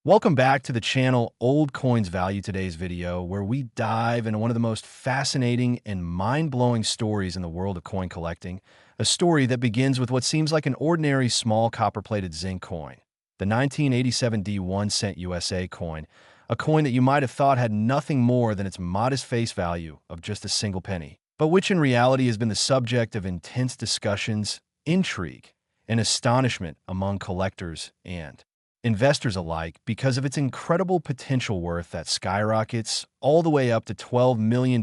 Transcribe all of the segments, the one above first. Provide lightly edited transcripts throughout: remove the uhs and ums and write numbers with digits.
Welcome back to the channel Old Coins Value today's video, where we dive into one of the most fascinating and mind-blowing stories in the world of coin collecting, a story that begins with what seems like an ordinary small copper-plated zinc coin, the 1987 D1 cent USA coin, a coin that you might have thought had nothing more than its modest face value of just a single penny, but which in reality has been the subject of intense discussions, intrigue, and astonishment among collectors and investors alike because of its incredible potential worth that skyrockets all the way up to $12 million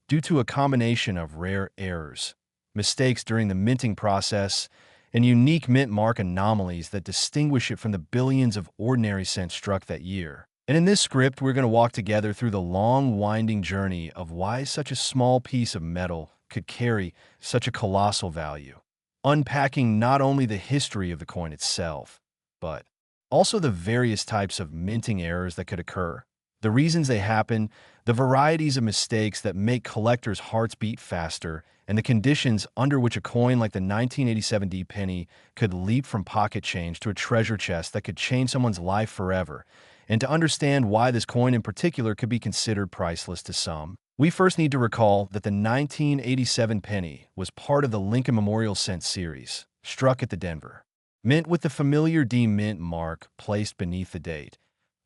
due to a combination of rare errors, mistakes during the minting process, and unique mint mark anomalies that distinguish it from the billions of ordinary cents struck that year. And in this script, we're going to walk together through the long, winding journey of why such a small piece of metal could carry such a colossal value, unpacking not only the history of the coin itself, but also the various types of minting errors that could occur, the reasons they happen, the varieties of mistakes that make collectors' hearts beat faster, and the conditions under which a coin like the 1987 D penny could leap from pocket change to a treasure chest that could change someone's life forever, and to understand why this coin in particular could be considered priceless to some. We first need to recall that the 1987 penny was part of the Lincoln Memorial Cent series, struck at the Denver Mint with the familiar D Mint mark placed beneath the date,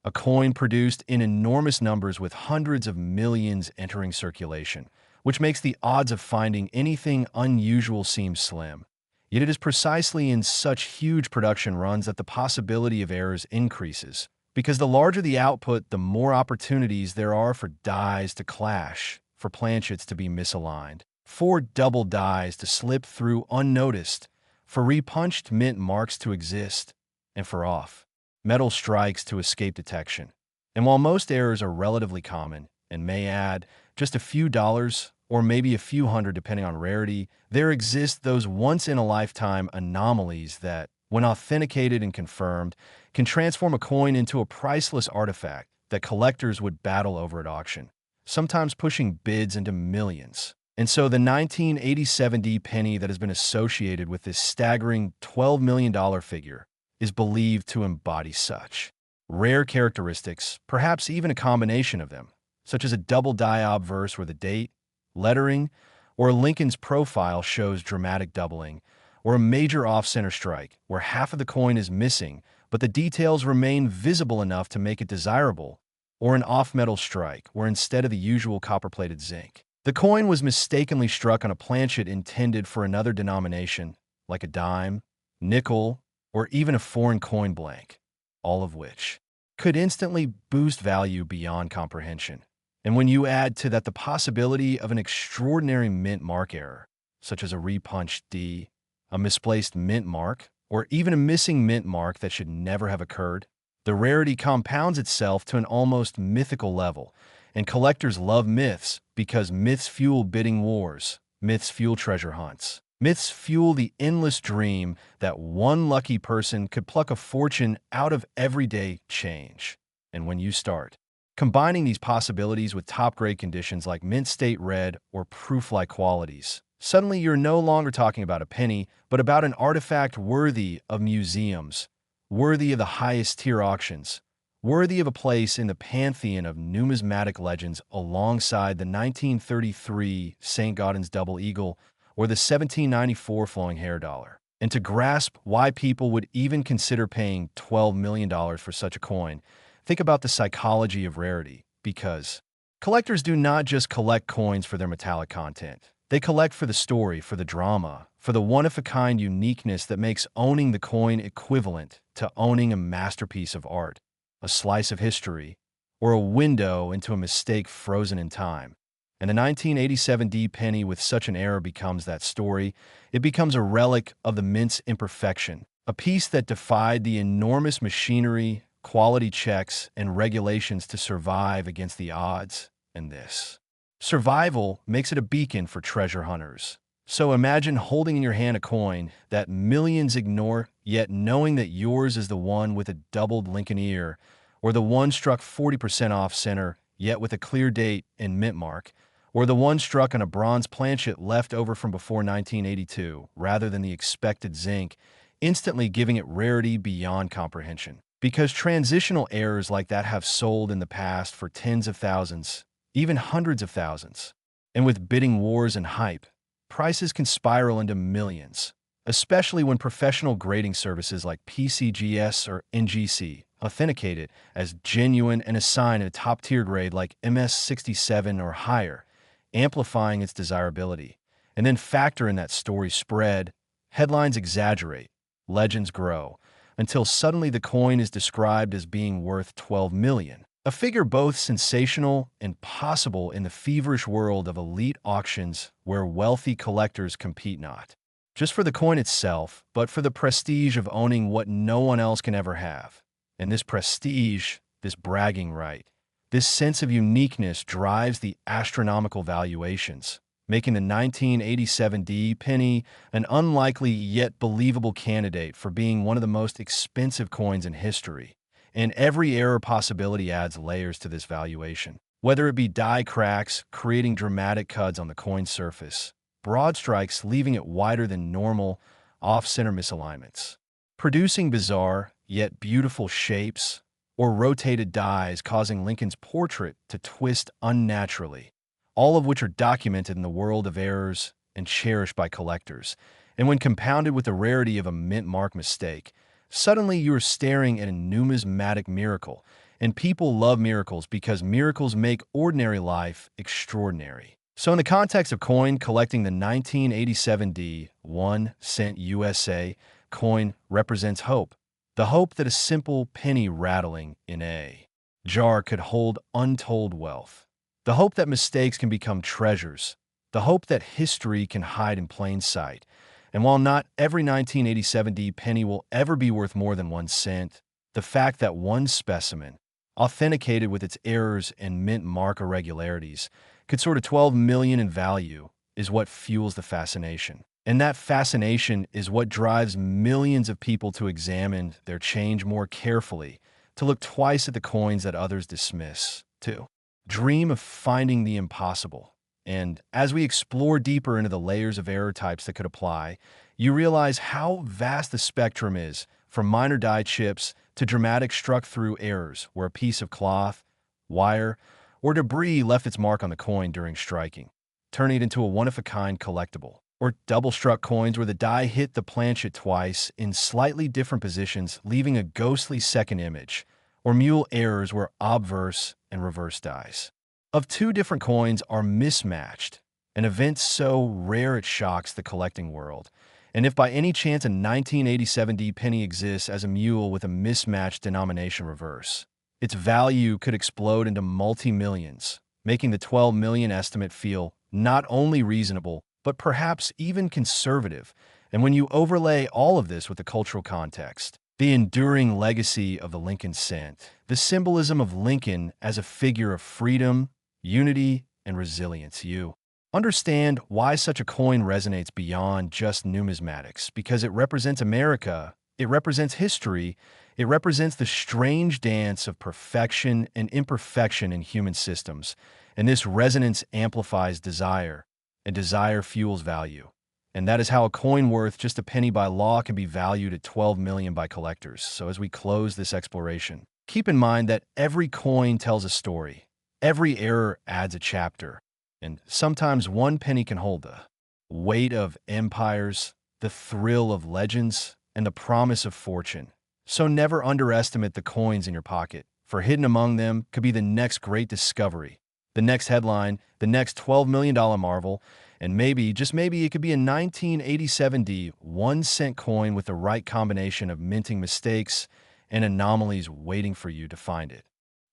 a coin produced in enormous numbers with hundreds of millions entering circulation, which makes the odds of finding anything unusual seem slim. Yet it is precisely in such huge production runs that the possibility of errors increases, because the larger the output, the more opportunities there are for dies to clash, for planchets to be misaligned, for double dies to slip through unnoticed, for repunched mint marks to exist, and for off-metal strikes to escape detection. And while most errors are relatively common and may add just a few dollars or maybe a few hundred depending on rarity, there exist those once-in-a-lifetime anomalies that, when authenticated and confirmed, can transform a coin into a priceless artifact that collectors would battle over at auction, sometimes pushing bids into millions. And so the 1987 D penny that has been associated with this staggering $12 million figure is believed to embody such rare characteristics, perhaps even a combination of them, such as a double die obverse where the date, lettering, or Lincoln's profile shows dramatic doubling, or a major off-center strike where half of the coin is missing but the details remain visible enough to make it desirable, or an off-metal strike where instead of the usual copper-plated zinc, the coin was mistakenly struck on a planchet intended for another denomination, like a dime, nickel, or even a foreign coin blank, all of which could instantly boost value beyond comprehension. And when you add to that the possibility of an extraordinary mint mark error, such as a repunched D, a misplaced mint mark, or even a missing mint mark that should never have occurred, the rarity compounds itself to an almost mythical level. And collectors love myths because myths fuel bidding wars, myths fuel treasure hunts, myths fuel the endless dream that one lucky person could pluck a fortune out of everyday change. And when you start combining these possibilities with top-grade conditions like mint state red or proof-like qualities, suddenly you're no longer talking about a penny, but about an artifact worthy of museums, worthy of the highest-tier auctions, worthy of a place in the pantheon of numismatic legends alongside the 1933 St. Gaudens double eagle or the 1794 flowing hair dollar. And to grasp why people would even consider paying $12 million for such a coin, think about the psychology of rarity, because collectors do not just collect coins for their metallic content. They collect for the story, for the drama, for the one-of-a-kind uniqueness that makes owning the coin equivalent to owning a masterpiece of art, a slice of history, or a window into a mistake frozen in time. And the 1987 D penny with such an error becomes that story. It becomes a relic of the mint's imperfection, a piece that defied the enormous machinery, quality checks, and regulations to survive against the odds. And this survival makes it a beacon for treasure hunters. So imagine holding in your hand a coin that millions ignore, yet knowing that yours is the one with a doubled Lincoln ear, or the one struck 40% off center, yet with a clear date and mint mark, or the one struck on a bronze planchet left over from before 1982, rather than the expected zinc, instantly giving it rarity beyond comprehension. Because transitional errors like that have sold in the past for tens of thousands, even hundreds of thousands. And with bidding wars and hype, prices can spiral into millions, especially when professional grading services like PCGS or NGC authenticate it as genuine and assign a top-tier grade like MS67 or higher, amplifying its desirability. And then factor in that story spread, headlines exaggerate, legends grow, until suddenly the coin is described as being worth 12 million. A figure both sensational and possible in the feverish world of elite auctions where wealthy collectors compete not just for the coin itself, but for the prestige of owning what no one else can ever have. And this prestige, this bragging right, this sense of uniqueness drives the astronomical valuations, making the 1987D penny an unlikely yet believable candidate for being one of the most expensive coins in history. And every error possibility adds layers to this valuation. Whether it be die cracks, creating dramatic cuts on the coin surface, broad strikes leaving it wider than normal, off-center misalignments, producing bizarre yet beautiful shapes, or rotated dies causing Lincoln's portrait to twist unnaturally, all of which are documented in the world of errors and cherished by collectors. And when compounded with the rarity of a mint mark mistake, suddenly you are staring at a numismatic miracle, and people love miracles because miracles make ordinary life extraordinary. So in the context of coin collecting, the 1987D 1 cent USA coin represents hope. The hope that a simple penny rattling in a jar could hold untold wealth. The hope that mistakes can become treasures. The hope that history can hide in plain sight. And while not every 1987D penny will ever be worth more than 1 cent, the fact that one specimen, authenticated with its errors and mint mark irregularities, could sort of 12 million in value is what fuels the fascination. And that fascination is what drives millions of people to examine their change more carefully, to look twice at the coins that others dismiss, to dream of finding the impossible. And as we explore deeper into the layers of error types that could apply, you realize how vast the spectrum is, from minor die chips to dramatic struck-through errors where a piece of cloth, wire, or debris left its mark on the coin during striking, turning it into a one-of-a-kind collectible. Or double-struck coins where the die hit the planchet twice in slightly different positions, leaving a ghostly second image. Or mule errors where obverse and reverse dies of two different coins are mismatched, an event so rare it shocks the collecting world. And if by any chance a 1987D penny exists as a mule with a mismatched denomination reverse, its value could explode into multi-millions, making the 12 million estimate feel not only reasonable, but perhaps even conservative. And when you overlay all of this with the cultural context, the enduring legacy of the Lincoln cent, the symbolism of Lincoln as a figure of freedom, unity, and resilience, you understand why such a coin resonates beyond just numismatics, because it represents America, it represents history, it represents the strange dance of perfection and imperfection in human systems, and this resonance amplifies desire, and desire fuels value. And that is how a coin worth just a penny by law can be valued at 12 million by collectors. So as we close this exploration, keep in mind that every coin tells a story, every error adds a chapter, and sometimes one penny can hold the weight of empires, the thrill of legends, and the promise of fortune. So never underestimate the coins in your pocket, for hidden among them could be the next great discovery, the next headline, the next $12 million marvel, and maybe, just maybe, it could be a 1987D 1 cent coin with the right combination of minting mistakes and anomalies waiting for you to find it.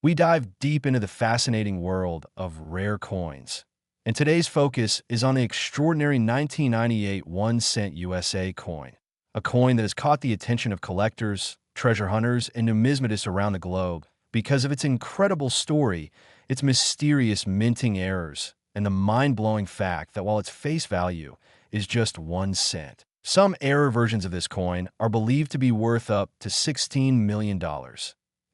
We dive deep into the fascinating world of rare coins, and today's focus is on the extraordinary 1998 1 cent USA coin, a coin that has caught the attention of collectors, treasure hunters, and numismatists around the globe because of its incredible story, its mysterious minting errors, and the mind-blowing fact that while its face value is just 1 cent, some error versions of this coin are believed to be worth up to $16 million.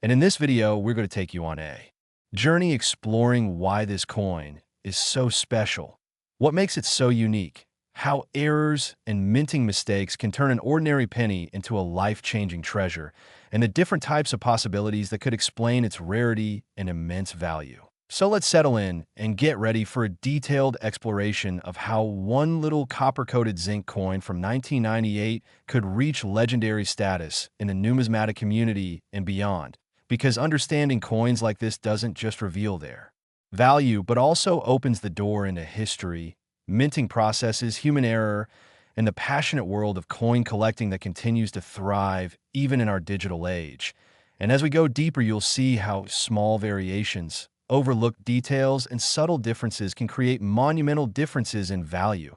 And in this video, we're going to take you on a journey exploring why this coin is so special, what makes it so unique, how errors and minting mistakes can turn an ordinary penny into a life-changing treasure, and the different types of possibilities that could explain its rarity and immense value. So let's settle in and get ready for a detailed exploration of how one little copper-coated zinc coin from 1998 could reach legendary status in the numismatic community and beyond, because understanding coins like this doesn't just reveal their value, but also opens the door into history, minting processes, human error, and the passionate world of coin collecting that continues to thrive even in our digital age. And as we go deeper, you'll see how small variations, overlooked details, and subtle differences can create monumental differences in value,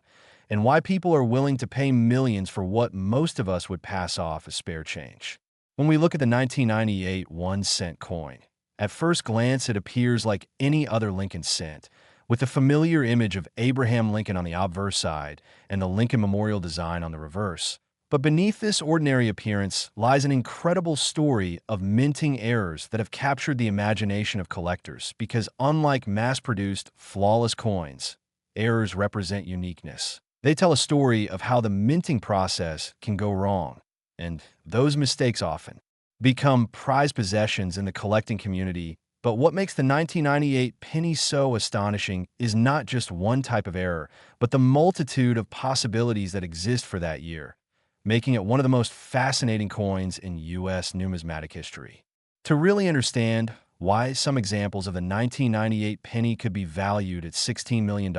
and why people are willing to pay millions for what most of us would pass off as spare change. When we look at the 1998 1-cent coin, at first glance it appears like any other Lincoln cent, with the familiar image of Abraham Lincoln on the obverse side and the Lincoln Memorial design on the reverse. But beneath this ordinary appearance lies an incredible story of minting errors that have captured the imagination of collectors, because unlike mass-produced, flawless coins, errors represent uniqueness. They tell a story of how the minting process can go wrong, and those mistakes often become prized possessions in the collecting community. But what makes the 1998 penny so astonishing is not just one type of error, but the multitude of possibilities that exist for that year, making it one of the most fascinating coins in U.S. numismatic history. To really understand why some examples of the 1998 penny could be valued at $16 million,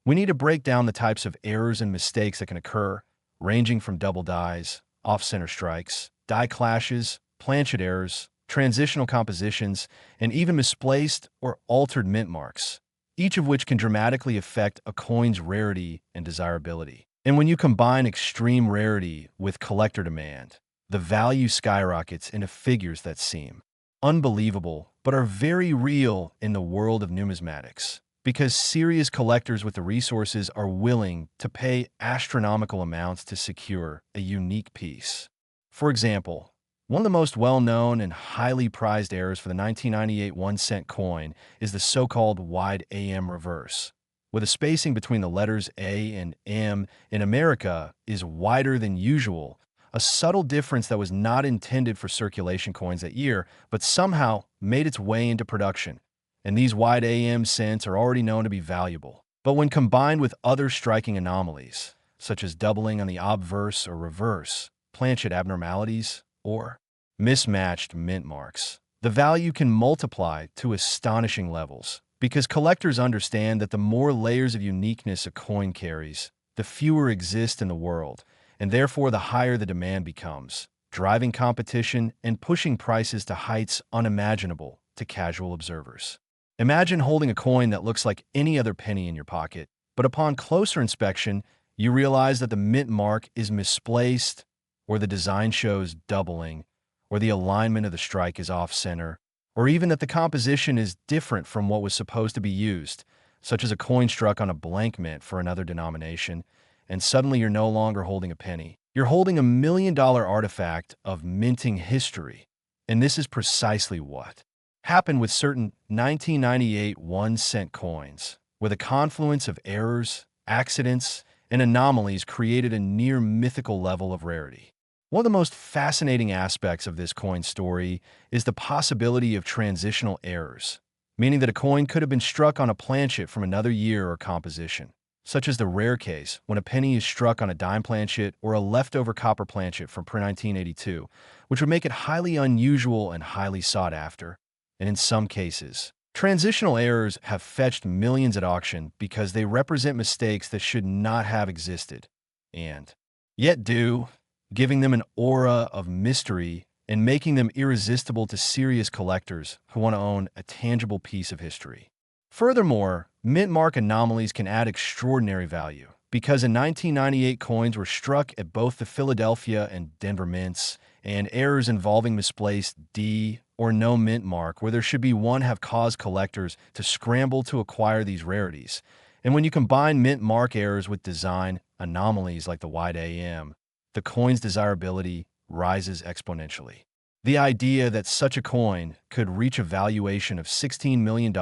we need to break down the types of errors and mistakes that can occur, ranging from double dies, off-center strikes, die clashes, planchet errors, transitional compositions, and even misplaced or altered mint marks, each of which can dramatically affect a coin's rarity and desirability. And when you combine extreme rarity with collector demand, the value skyrockets into figures that seem unbelievable but are very real in the world of numismatics, because serious collectors with the resources are willing to pay astronomical amounts to secure a unique piece. For example, one of the most well-known and highly prized errors for the 1998 1-cent coin is the so-called wide AM reverse, where the spacing between the letters A and M in America is wider than usual, a subtle difference that was not intended for circulation coins that year, but somehow made its way into production. And these wide AM cents are already known to be valuable. But when combined with other striking anomalies, such as doubling on the obverse or reverse, planchet abnormalities, or mismatched mint marks, the value can multiply to astonishing levels, because collectors understand that the more layers of uniqueness a coin carries, the fewer exist in the world, and therefore the higher the demand becomes, driving competition and pushing prices to heights unimaginable to casual observers. Imagine holding a coin that looks like any other penny in your pocket, but upon closer inspection, you realize that the mint mark is misplaced, or the design shows doubling, or the alignment of the strike is off-center, or even that the composition is different from what was supposed to be used, such as a coin struck on a blank mint for another denomination, and suddenly you're no longer holding a penny. You're holding $1 million artifact of minting history, and this is precisely what happened with certain 1998 1-cent coins, where the confluence of errors, accidents, and anomalies created a near mythical level of rarity. One of the most fascinating aspects of this coin story is the possibility of transitional errors, meaning that a coin could have been struck on a planchet from another year or composition, such as the rare case when a penny is struck on a dime planchet or a leftover copper planchet from pre-1982, which would make it highly unusual and highly sought after. And in some cases, transitional errors have fetched millions at auction because they represent mistakes that should not have existed, and yet do, giving them an aura of mystery and making them irresistible to serious collectors who want to own a tangible piece of history. Furthermore, mint mark anomalies can add extraordinary value, because in 1998 coins were struck at both the Philadelphia and Denver mints, and errors involving misplaced D or no mint mark where there should be one have caused collectors to scramble to acquire these rarities. And when you combine mint mark errors with design anomalies like the wide AM, the coin's desirability rises exponentially. The idea that such a coin could reach a valuation of $16 million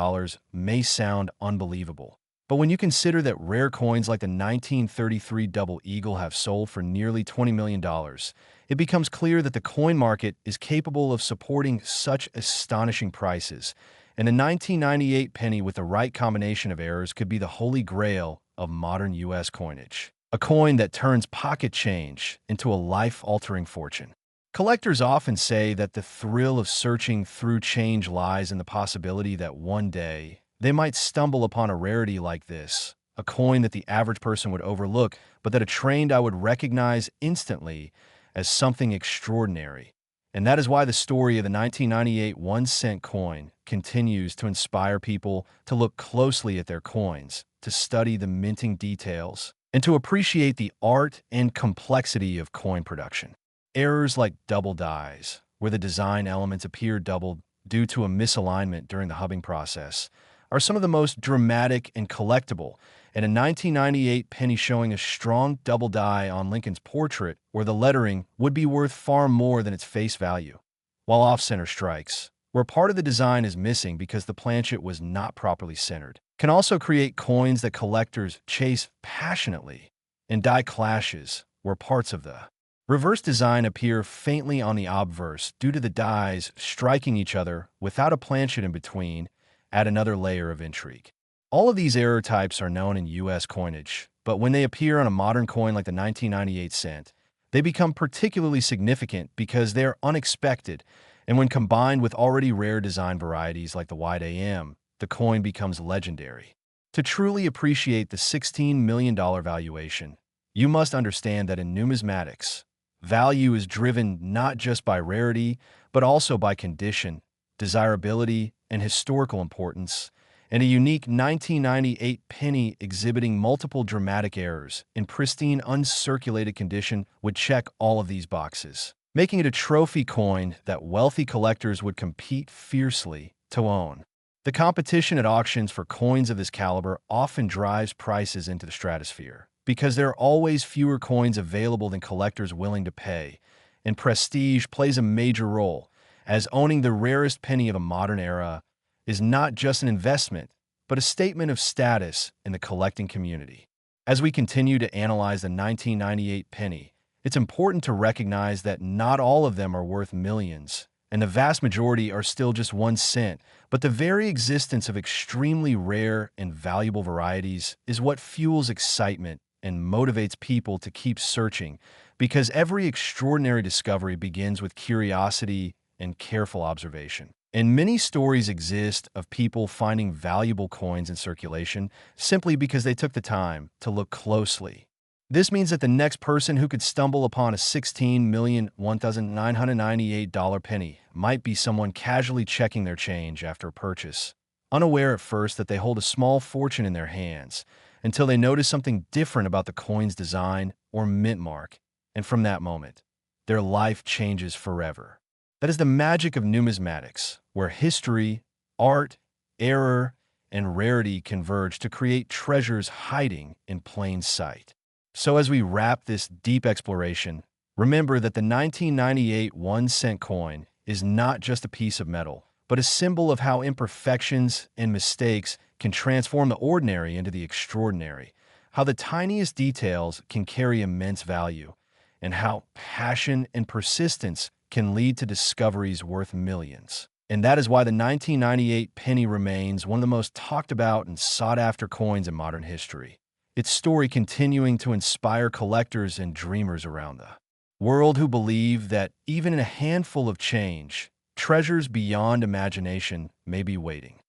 may sound unbelievable, But when you consider that rare coins like the 1933 Double Eagle have sold for nearly $20 million, it becomes clear that the coin market is capable of supporting such astonishing prices, and a 1998 penny with the right combination of errors could be the holy grail of modern U.S. coinage. A coin that turns pocket change into a life-altering fortune. Collectors often say that the thrill of searching through change lies in the possibility that one day they might stumble upon a rarity like this, a coin that the average person would overlook, but that a trained eye would recognize instantly as something extraordinary. And that is why the story of the 1998 1-cent coin continues to inspire people to look closely at their coins, to study the minting details, and to appreciate the art and complexity of coin production. Errors like double dies, where the design elements appear doubled due to a misalignment during the hubbing process, are some of the most dramatic and collectible, and a 1998 penny showing a strong double die on Lincoln's portrait where the lettering would be worth far more than its face value. While off-center strikes, where part of the design is missing because the planchet was not properly centered, can also create coins that collectors chase passionately, and die clashes, where parts of the reverse design appear faintly on the obverse due to the dies striking each other without a planchet in between, add another layer of intrigue. All of these error types are known in U.S. coinage, but when they appear on a modern coin like the 1998 cent, they become particularly significant because they are unexpected, and when combined with already rare design varieties like the wide AM, the coin becomes legendary. To truly appreciate the $16 million valuation, you must understand that in numismatics, value is driven not just by rarity, but also by condition, desirability, and historical importance, and a unique 1998 penny exhibiting multiple dramatic errors in pristine uncirculated condition would check all of these boxes, making it a trophy coin that wealthy collectors would compete fiercely to own. The competition at auctions for coins of this caliber often drives prices into the stratosphere, because there are always fewer coins available than collectors willing to pay, and prestige plays a major role, as owning the rarest penny of a modern era is not just an investment, but a statement of status in the collecting community. As we continue to analyze the 1998 penny, it's important to recognize that not all of them are worth millions, and the vast majority are still just 1 cent, but the very existence of extremely rare and valuable varieties is what fuels excitement and motivates people to keep searching, because every extraordinary discovery begins with curiosity and careful observation. And many stories exist of people finding valuable coins in circulation simply because they took the time to look closely. This means that the next person who could stumble upon a $16,001,998 penny might be someone casually checking their change after a purchase, unaware at first that they hold a small fortune in their hands, until they notice something different about the coin's design or mint mark, and from that moment, their life changes forever. That is the magic of numismatics, where history, art, error, and rarity converge to create treasures hiding in plain sight. So as we wrap this deep exploration, remember that the 1998 1-cent coin is not just a piece of metal, but a symbol of how imperfections and mistakes can transform the ordinary into the extraordinary, how the tiniest details can carry immense value, and how passion and persistence can lead to discoveries worth millions. And that is why the 1998 penny remains one of the most talked about and sought-after coins in modern history. Its story continuing to inspire collectors and dreamers around the world who believe that even in a handful of change, treasures beyond imagination may be waiting.